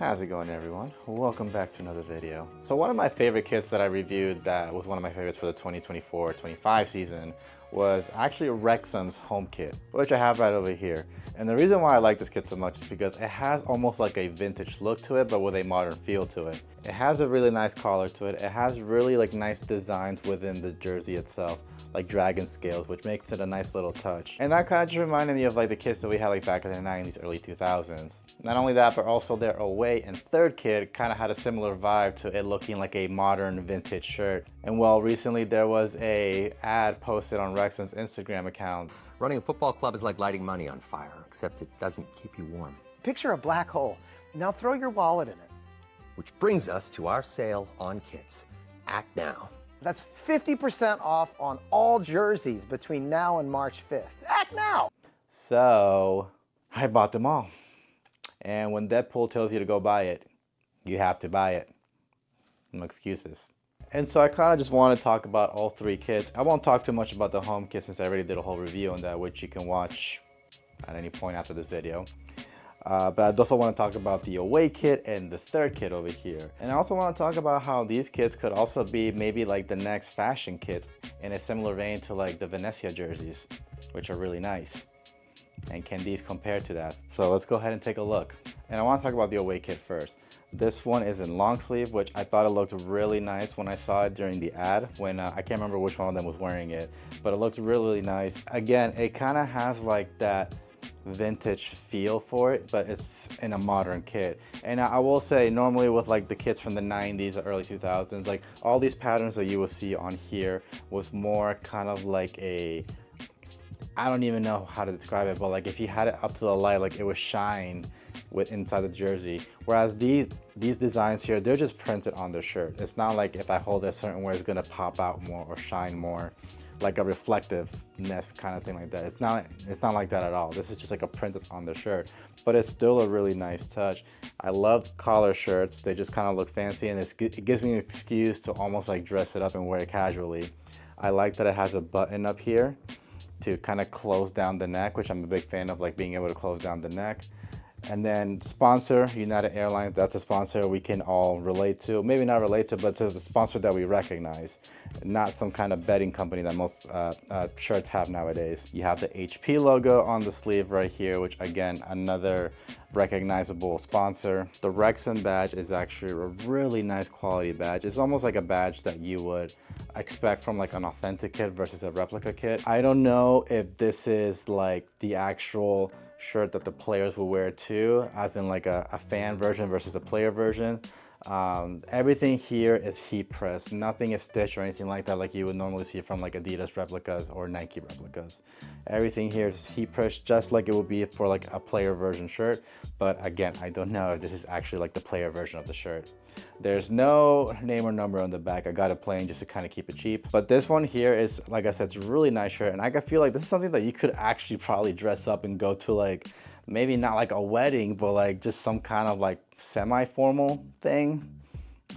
How's it going, everyone? Welcome back to another video. So one of my favorite kits that I reviewed that was one of my favorites for the 2024-25 season was actually Wrexham's home kit, which I have right over here. And the reason why I like this kit so much is because it has almost like a vintage look to it, but with a modern feel to it. It has a really nice collar to it. It has really nice designs within the jersey itself, like dragon scales, which makes it a nice little touch. And that kind of just reminded me of the kits that we had back in the 90s, early 2000s. Not only that, but also their away and third kit kind of had a similar vibe to it looking like a modern vintage shirt. And well, recently there was a ad posted on Wrexham's Instagram account. Running a football club is like lighting money on fire, except it doesn't keep you warm. Picture a black hole. Now throw your wallet in it. Which brings us to our sale on kits. Act now. That's 50% off on all jerseys between now and March 5th. Act now! So I bought them all. And when Deadpool tells you to go buy it, you have to buy it. No excuses. And so I kind of just want to talk about all three kits. I won't talk too much about the home kit since I already did a whole review on that, which you can watch at any point after this video. But I also want to talk about the away kit and the third kit over here. And I also want to talk about how these kits could also be maybe the next fashion kit in a similar vein to the Venezia jerseys, which are really nice. And can these compare to that? So let's go ahead and take a look. And I want to talk about the away kit first. This one is in long sleeve, which I thought it looked really nice when I saw it during the ad, when I can't remember which one of them was wearing it, but it looked really nice. Again, it kind of has that vintage feel for it, but it's in a modern kit. And I will say, normally with the kits from the 90s or early 2000s, all these patterns that you will see on here was more kind of I don't even know how to describe it, but if you had it up to the light, it would shine inside the jersey. Whereas these designs here, they're just printed on the shirt. It's not like if I hold it a certain way, it's gonna pop out more or shine more, like a reflectiveness kind of thing like that. It's not like that at all. This is just a print that's on the shirt, but it's still a really nice touch. I love collar shirts. They just kind of look fancy, and it gives me an excuse to almost dress it up and wear it casually. I like that it has a button up here to kind of close down the neck, which I'm a big fan of, being able to close down the neck. And then sponsor, United Airlines, that's a sponsor we can all relate to. Maybe not relate to, but it's a sponsor that we recognize. Not some kind of betting company that most shirts have nowadays. You have the HP logo on the sleeve right here, which again, another recognizable sponsor. The Wrexham badge is actually a really nice quality badge. It's almost like a badge that you would expect from an authentic kit versus a replica kit. I don't know if this is the actual shirt that the players will wear too, as in a fan version versus a player version. Everything here is heat pressed. Nothing is stitched or anything like that like you would normally see from Adidas replicas or Nike replicas. Everything here is heat pressed just like it would be for a player version shirt. But again, I don't know if this is actually the player version of the shirt. There's no name or number on the back. I got it plain just to kind of keep it cheap. But this one here is, like I said, it's a really nice shirt. And I feel this is something that you could actually probably dress up and go to maybe not a wedding, but just some kind of semi-formal thing.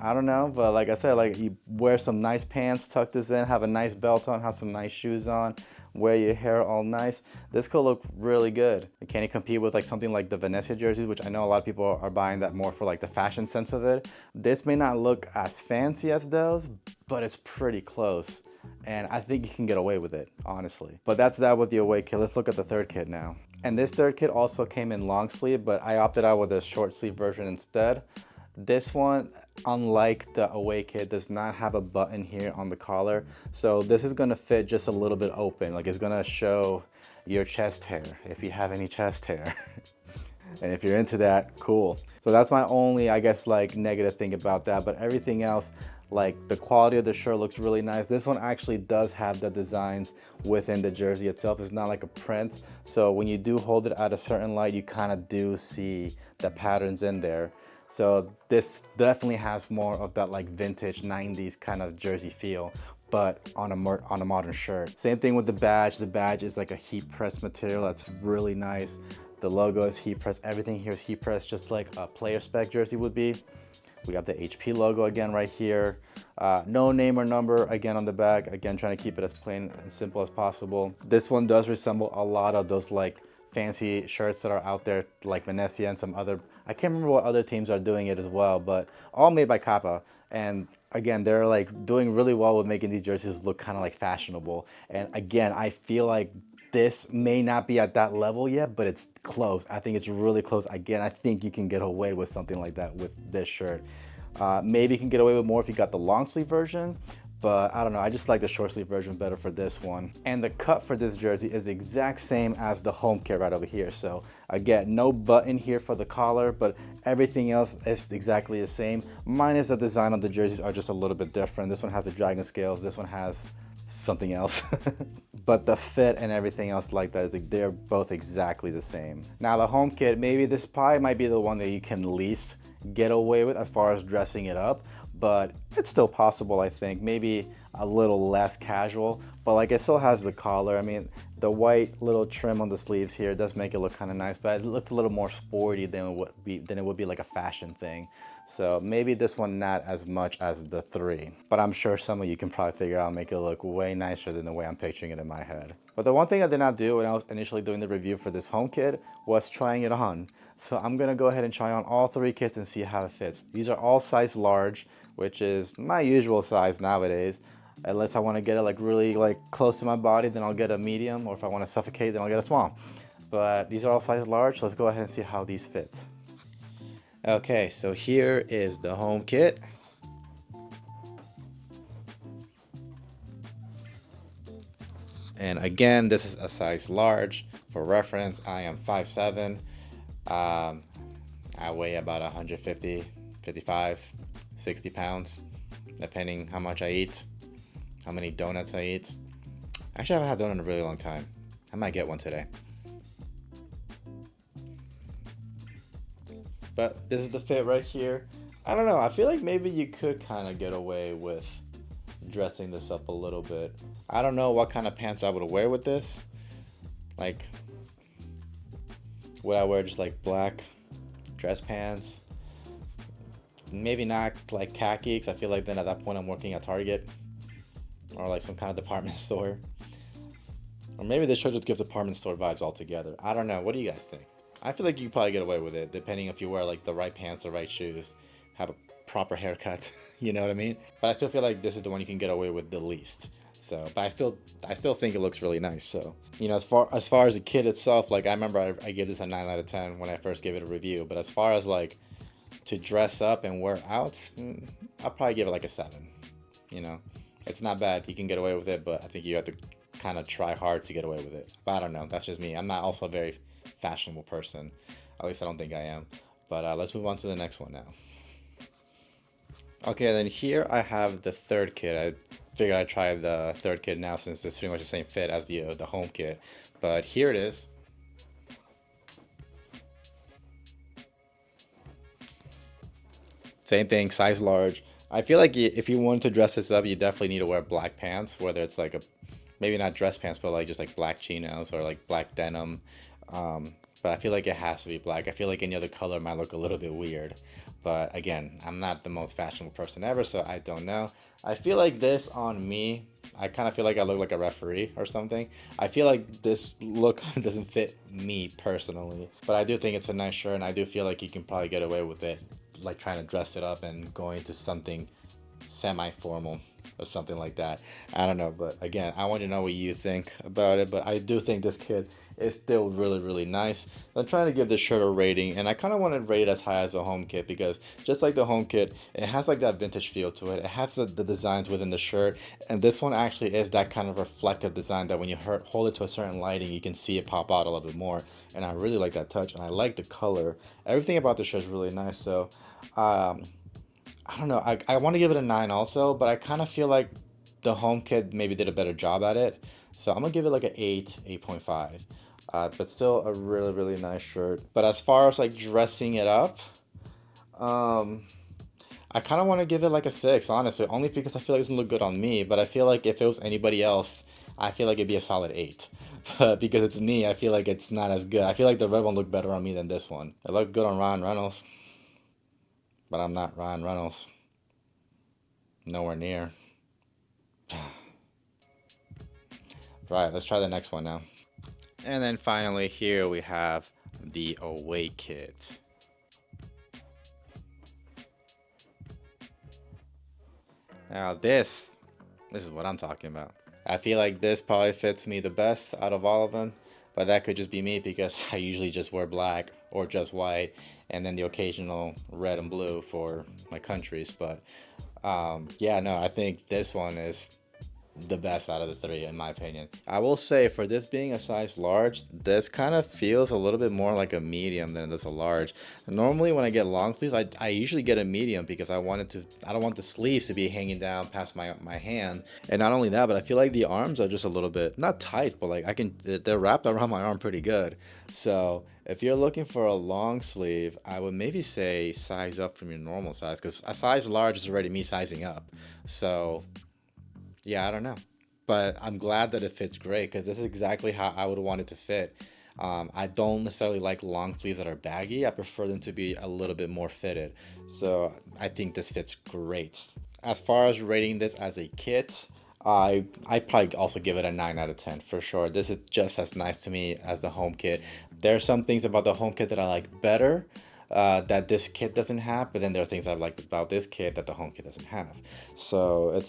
I don't know, but like I said, you wear some nice pants, tuck this in, have a nice belt on, have some nice shoes on, wear your hair all nice. This could look really good. Can it compete with something like the Venezia jerseys, which I know a lot of people are buying that more for the fashion sense of it. This may not look as fancy as those, but it's pretty close. And I think you can get away with it, honestly. But that's that with the away kit. Let's look at the third kit now. And this third kit also came in long sleeve, but I opted out with a short sleeve version instead. This one, unlike the away kit, does not have a button here on the collar. So this is gonna fit just a little bit open. It's gonna show your chest hair, if you have any chest hair. And if you're into that, cool. So that's my only, I guess, negative thing about that. But everything else, the quality of the shirt looks really nice. This one actually does have the designs within the jersey itself. It's not like a print. So when you do hold it at a certain light, you kind of do see the patterns in there. So this definitely has more of that vintage 90s kind of jersey feel, but on a modern shirt. Same thing with the badge. The badge is a heat press material that's really nice. The logo is heat pressed. Everything here is heat pressed, just like a player spec jersey would be. We got the HP logo again right here. No name or number again on the back. Again, trying to keep it as plain and simple as possible. This one does resemble a lot of those fancy shirts that are out there, like Venezia and some other I can't remember what other teams are doing it as well, but all made by Kappa. And again, they're like doing really well with making these jerseys look kind of like fashionable. And again, I feel like this may not be at that level yet, but it's close. I think it's really close. Again, I think you can get away with something like that with this shirt. Maybe you can get away with more if you got the long sleeve version, but I don't know, I just like the short sleeve version better for this one. And the cut for this jersey is the exact same as the home kit right over here. So again, no button here for the collar, but everything else is exactly the same, minus the design of the jerseys are just a little bit different. This one has the dragon scales, this one has something else. But the fit and everything else like that, they're both exactly the same. Now the home kit, maybe this probably might be the one that you can least get away with as far as dressing it up, but it's still possible. I think maybe a little less casual, but like it still has the collar. I mean, the white little trim on the sleeves here does make it look kind of nice, but it looks a little more sporty than it would be like a fashion thing. So maybe this one not as much as the 3, but I'm sure some of you can probably figure out and make it look way nicer than the way I'm picturing it in my head. But the one thing I did not do when I was initially doing the review for this home kit was trying it on. So I'm gonna go ahead and try on all 3 kits and see how it fits. These are all size large, which is my usual size nowadays. Unless I want to get it like really like close to my body, then I'll get a medium, or if I want to suffocate, then I'll get a small. But these are all size large, so let's go ahead and see how these fit. Okay, so here is the home kit. And again, this is a size large. For reference, I am 5'7". I weigh about 150, 55, 60 pounds, depending how much I eat, how many donuts I eat. Actually, I haven't had a donut in a really long time. I might get one today. But this is the fit right here. I don't know, I feel like maybe you could kind of get away with dressing this up a little bit. I don't know what kind of pants I would wear with this. Like, would I wear just like black dress pants? Maybe not like khaki, because I feel like then at that point I'm working at Target or like some kind of department store. Or maybe they should just give department store vibes altogether. I don't know, what do you guys think? I feel like you probably get away with it, depending if you wear like the right pants, the right shoes, have a proper haircut, you know what I mean? But I still feel like this is the one you can get away with the least. So, but I still think it looks really nice. So, you know, as far as the kit itself, like I remember I gave this a 9 out of 10 when I first gave it a review. But as far as like to dress up and wear out, I'll probably give it like a 7. You know, it's not bad. You can get away with it, but I think you have to kind of try hard to get away with it. But I don't know. That's just me. I'm not also a very fashionable person. At least I don't think I am. But let's move on to the next one now. Okay, then here I have the 3rd kit. I figured I'd try the 3rd kit now since it's pretty much the same fit as the home kit. But here it is. Same thing, size large. I feel like if you want to dress this up, you definitely need to wear black pants, whether it's like maybe not dress pants, but like just like black chinos or like black denim. But I feel like it has to be black. I feel like any other color might look a little bit weird. But again, I'm not the most fashionable person ever, so I don't know. I feel like this on me, I kind of feel like I look like a referee or something. I feel like this look doesn't fit me personally. But I do think it's a nice shirt, and I do feel like you can probably get away with it, like trying to dress it up and going to something semi-formal or something like that. I don't know, but again, I want to know what you think about it. But I do think this kit is still really, really nice. I'm trying to give this shirt a rating, and I kind of want to rate it as high as the home kit because just like the home kit, it has like that vintage feel to it. It has the designs within the shirt, and this one actually is that kind of reflective design that when you hold it to a certain lighting, you can see it pop out a little bit more. And I really like that touch, and I like the color. Everything about the shirt is really nice. So I don't know, I want to give it a 9 also, but I kind of feel like the home kit maybe did a better job at it. So I'm gonna give it like an 8.5. But still a really, really nice shirt. But as far as like dressing it up, I kind of want to give it like a 6, honestly, only because I feel like it doesn't look good on me. But I feel like if it was anybody else, I feel like it'd be a solid 8. But because it's me, I feel like it's not as good. I feel like the red one looked better on me than this one. It looked good on Ryan Reynolds, but I'm not Ryan Reynolds. Nowhere near. Right, let's try the next one now. And then finally here we have the away kit. Now this is what I'm talking about. I feel like this probably fits me the best out of all of them, but that could just be me because I usually just wear black or just white, and then the occasional red and blue for my countries. But yeah, no, I think this one is the best out of the three, in my opinion. I will say, for this being a size large, this kind of feels a little bit more like a medium than it does a large. Normally when I get long sleeves, I usually get a medium because I don't want the sleeves to be hanging down past my hand. And not only that, but I feel like the arms are just a little bit, not tight, but like they're wrapped around my arm pretty good. So if you're looking for a long sleeve, I would maybe say size up from your normal size, because a size large is already me sizing up. So yeah, I don't know. But I'm glad that it fits great, because this is exactly how I would want it to fit. I don't necessarily like long sleeves that are baggy. I prefer them to be a little bit more fitted. So I think this fits great. As far as rating this as a kit, I probably also give it a 9 out of 10 for sure. This is just as nice to me as the home kit. There are some things about the home kit that I like better, that this kit doesn't have, but then there are things I like about this kit that the home kit doesn't have. So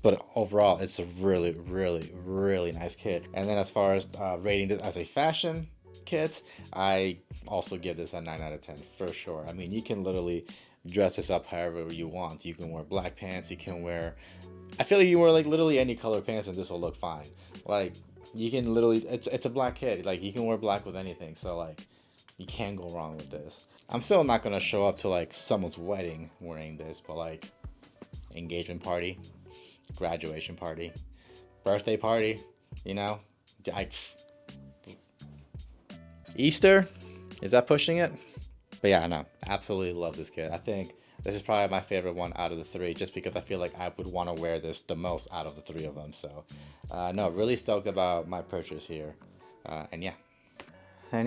but overall it's a really, really, really nice kit. And then as far as rating this as a fashion kit, I also give this a 9 out of 10 for sure. I mean, you can literally dress this up however you want. You can wear black pants, you can wear, I feel like you wear like literally any color pants and this will look fine. Like, you can literally, it's a black kit, like you can wear black with anything, so like you can't go wrong with this. I'm still not gonna show up to like someone's wedding wearing this, but like engagement party, graduation party, birthday party, you know, Easter, is that pushing it? But yeah, no, absolutely love this kit. I think this is probably my favorite one out of the three, just because I feel like I would want to wear this the most out of the three of them. So no, really stoked about my purchase here. And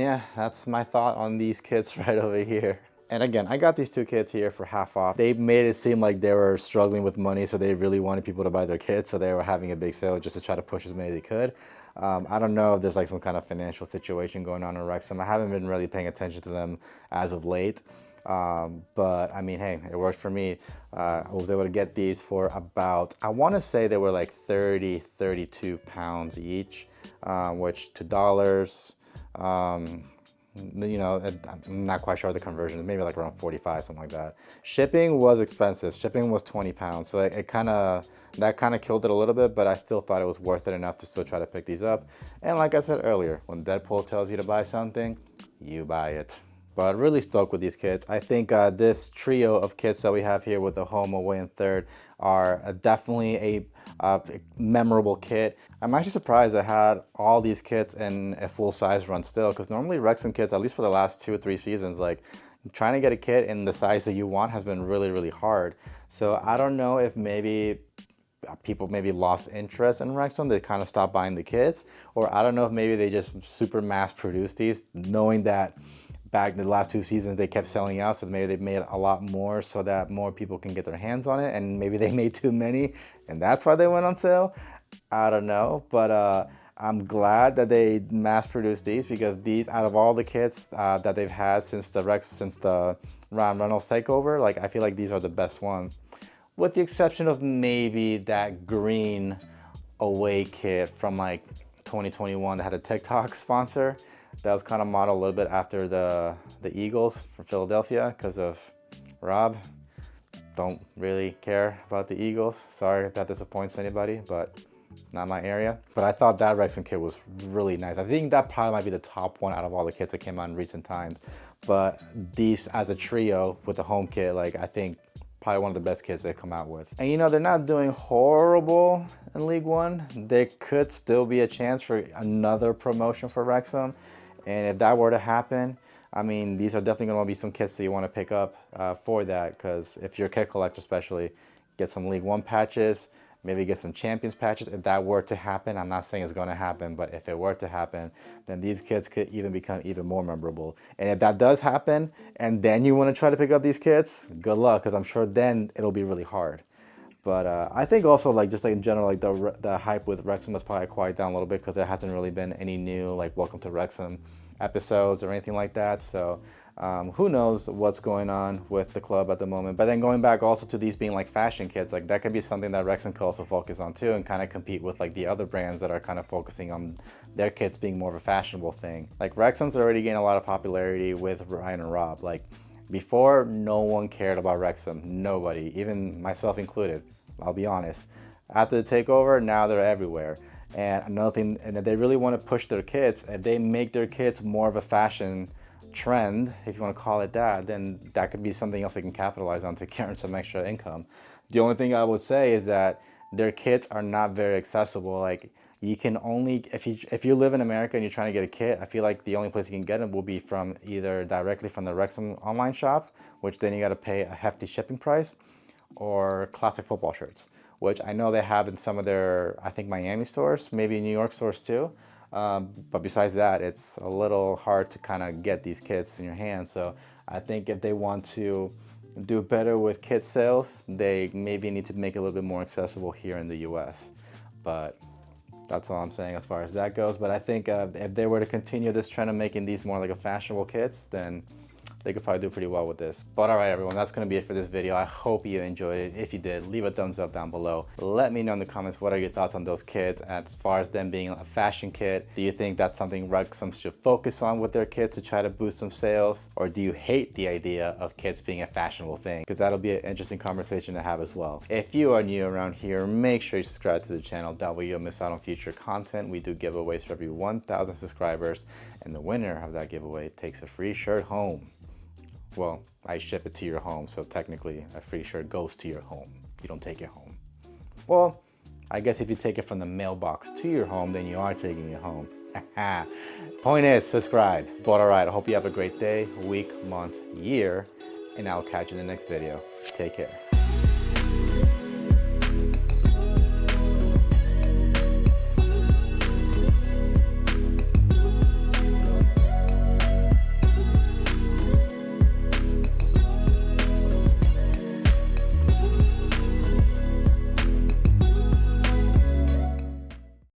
yeah, that's my thought on these kits right over here. And again, I got these two kits here for half off. They made it seem like they were struggling with money, so they really wanted people to buy their kits, so they were having a big sale just to try to push as many as they could. I don't know if there's like some kind of financial situation going on in Wrexham. I haven't been really paying attention to them as of late. But I mean, hey, it worked for me. I was able to get these for about, I want to say they were like 30, 32 pounds each, which to dollars, you know, I'm not quite sure the conversion, maybe like around 45, something like that. Shipping was expensive. Shipping was 20 pounds. So that kind of killed it a little bit, but I still thought it was worth it enough to still try to pick these up. And like I said earlier, when Deadpool tells you to buy something, you buy it. But really stoked with these kits. I think this trio of kits that we have here with the home, away, and third are definitely a memorable kit. I'm actually surprised I had all these kits in a full size run still, because normally Wrexham kits, at least for the last 2 or 3 seasons, like trying to get a kit in the size that you want has been really, really hard. So I don't know if maybe people maybe lost interest in Wrexham, they kind of stopped buying the kits, or I don't know if maybe they just super mass produced these, knowing that back in the last 2 seasons they kept selling out, so maybe they made a lot more so that more people can get their hands on it, and maybe they made too many and that's why they went on sale. I don't know, but I'm glad that they mass produced these, because these, out of all the kits that they've had since the Ryan Reynolds takeover, like I feel like these are the best ones, with the exception of maybe that green away kit from like 2021 that had a TikTok sponsor. That was kind of modeled a little bit after the Eagles from Philadelphia because of Rob. Don't really care about the Eagles. Sorry if that disappoints anybody, but not my area. But I thought that Wrexham kit was really nice. I think that probably might be the top one out of all the kits that came out in recent times. But these as a trio with the home kit, like I think probably one of the best kits they've come out with. And you know, they're not doing horrible in League One. There could still be a chance for another promotion for Wrexham. And if that were to happen, I mean, these are definitely going to be some kits that you want to pick up for that, because if you're a kit collector especially, get some League One patches, maybe get some Champions patches. If that were to happen, I'm not saying it's going to happen, but if it were to happen, then these kits could even become even more memorable. And if that does happen, and then you want to try to pick up these kits, good luck, because I'm sure then it'll be really hard. But I think also, like, just like in general, like the hype with Wrexham has probably quieted down a little bit, because there hasn't really been any new like Welcome to Wrexham episodes or anything like that. So Who knows what's going on with the club at the moment. But then going back also to these being like fashion kits, like that could be something that Wrexham could also focus on too, and kind of compete with like the other brands that are kind of focusing on their kits being more of a fashionable thing. Like Wrexham's already gained a lot of popularity with Ryan and Rob. Like before, no one cared about Wrexham, nobody, even myself included, I'll be honest. After the takeover, now they're everywhere. And another thing, and if they really want to push their kits, if they make their kits more of a fashion trend, if you want to call it that, then that could be something else they can capitalize on to earn some extra income. The only thing I would say is that their kits are not very accessible. Like you can only, if you live in America and you're trying to get a kit, I feel like the only place you can get them will be from either directly from the Wrexham online shop, which then you got to pay a hefty shipping price, or classic football shirts, which I know they have in some of their, I think, Miami stores, maybe New York stores too. But besides that, it's a little hard to kind of get these kits in your hands. So I think if they want to do better with kit sales, they maybe need to make it a little bit more accessible here in the US. But that's all I'm saying as far as that goes. But I think if they were to continue this trend of making these more like a fashionable kits, then they could probably do pretty well with this. But all right, everyone, that's gonna be it for this video. I hope you enjoyed it. If you did, leave a thumbs up down below. Let me know in the comments, what are your thoughts on those kits as far as them being a fashion kit? Do you think that's something Wrexham should focus on with their kits to try to boost some sales? Or do you hate the idea of kits being a fashionable thing? Because that'll be an interesting conversation to have as well. If you are new around here, make sure you subscribe to the channel. That way you'll miss out on future content. We do giveaways for every 1,000 subscribers, and the winner of that giveaway takes a free shirt home. Well, I ship it to your home, so technically a free shirt goes to your home. You don't take it home. Well, I guess if you take it from the mailbox to your home, then you are taking it home. Point is, subscribe. But all right, I hope you have a great day, week, month, year, and I'll catch you in the next video. Take care.